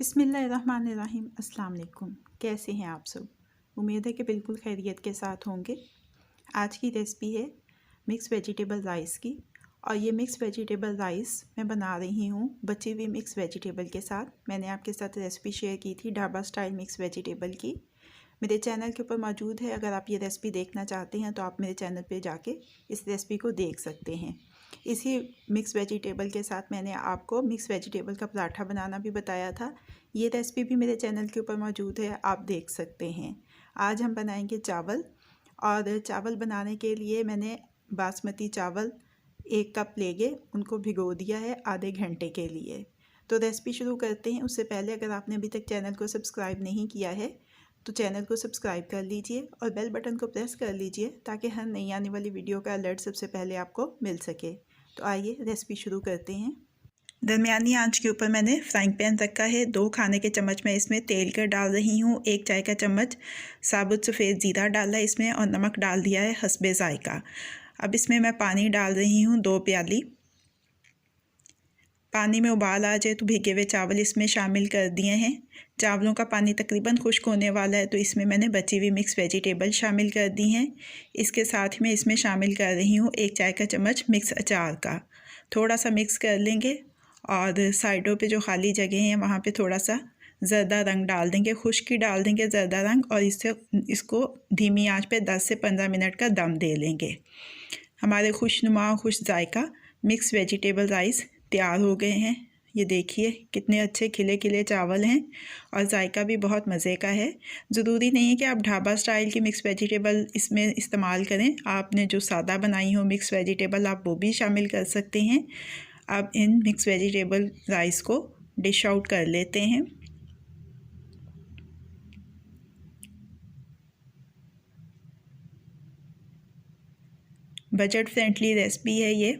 बिस्मिल्लाहिर्रहमानिर्रहीम। अस्सलाम वालेकुम। कैसे हैं आप सब? उम्मीद है कि बिल्कुल खैरियत के साथ होंगे। आज की रेसिपी है मिक्स वेजिटेबल राइस की, और ये मिक्स वेजिटेबल राइस मैं बना रही हूँ बची हुई मिक्स वेजिटेबल के साथ। मैंने आपके साथ रेसिपी शेयर की थी ढाबा स्टाइल मिक्स वेजिटेबल की, मेरे चैनल के ऊपर मौजूद है। अगर आप ये रेसिपी देखना चाहते हैं तो आप मेरे चैनल पे जाके इस रेसिपी को देख सकते हैं। इसी मिक्स वेजिटेबल के साथ मैंने आपको मिक्स वेजिटेबल का पराठा बनाना भी बताया था। ये रेसिपी भी मेरे चैनल के ऊपर मौजूद है, आप देख सकते हैं। आज हम बनाएंगे चावल, और चावल बनाने के लिए मैंने बासमती चावल 1 कप लेके उनको भिगो दिया है आधे घंटे के लिए। तो रेसिपी शुरू करते हैं। उससे पहले अगर आपने अभी तक चैनल को सब्सक्राइब नहीं किया है तो चैनल को सब्सक्राइब कर लीजिए और बेल बटन को प्रेस कर लीजिए ताकि हर नई आने वाली वीडियो का अलर्ट सबसे पहले आपको मिल सके। तो आइए रेसिपी शुरू करते हैं। दरमियानी आंच के ऊपर मैंने फ्राइंग पैन रखा है। 2 खाने के चम्मच मैं इसमें तेल का डाल रही हूँ। 1 चाय का चम्मच साबुत सफ़ेद ज़ीरा डाला है इसमें, और नमक डाल दिया है हस्बे ज़ायका। अब इसमें मैं पानी डाल रही हूँ 2 प्याली। पानी में उबाल आ जाए तो भीगे हुए चावल इसमें शामिल कर दिए हैं। चावलों का पानी तकरीबन खुश्क होने वाला है तो इसमें मैंने बची हुई मिक्स वेजिटेबल शामिल कर दी हैं। इसके साथ में इसमें शामिल कर रही हूँ 1 चाय का चम्मच मिक्स अचार का। थोड़ा सा मिक्स कर लेंगे और साइडों पे जो खाली जगह हैं वहाँ पे थोड़ा सा ज़र्दा रंग डाल देंगे, खुश्की डाल देंगे ज़र्दा रंग, और इसको धीमी आंच पे 10 से 15 मिनट का दम दे लेंगे। हमारे खुशनुमा खुश जायका मिक्स वेजिटेबल राइस तैयार हो गए हैं। ये देखिए कितने अच्छे खिले खिले चावल हैं और जायका भी बहुत मज़े का है। ज़रूरी नहीं है कि आप ढाबा स्टाइल की मिक्स वेजिटेबल इसमें इस्तेमाल करें। आपने जो सादा बनाई हो मिक्स वेजिटेबल आप वो भी शामिल कर सकते हैं। अब इन मिक्स वेजिटेबल राइस को डिश आउट कर लेते हैं। बजट फ्रेंडली रेसिपी है ये।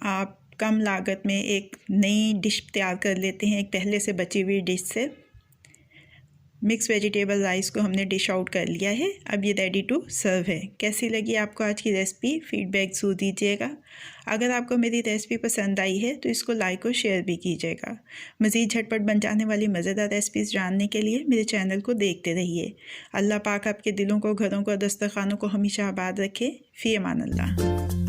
आप कम लागत में एक नई डिश तैयार कर लेते हैं एक पहले से बची हुई डिश से। मिक्स वेजिटेबल राइस को हमने डिश आउट कर लिया है। अब ये रेडी टू सर्व है। कैसी लगी आपको आज की रेसिपी? फीडबैक ज़रूर दीजिएगा। अगर आपको मेरी रेसिपी पसंद आई है तो इसको लाइक और शेयर भी कीजिएगा। मज़ीद झटपट बन जाने वाली मज़ेदार रेसिपीज़ जानने के लिए मेरे चैनल को देखते रहिए। अल्लाह पाक आपके दिलों को, घरों को, दस्तरखानों को हमेशा आबाद रखे। फ़ी अमान अल्लाह।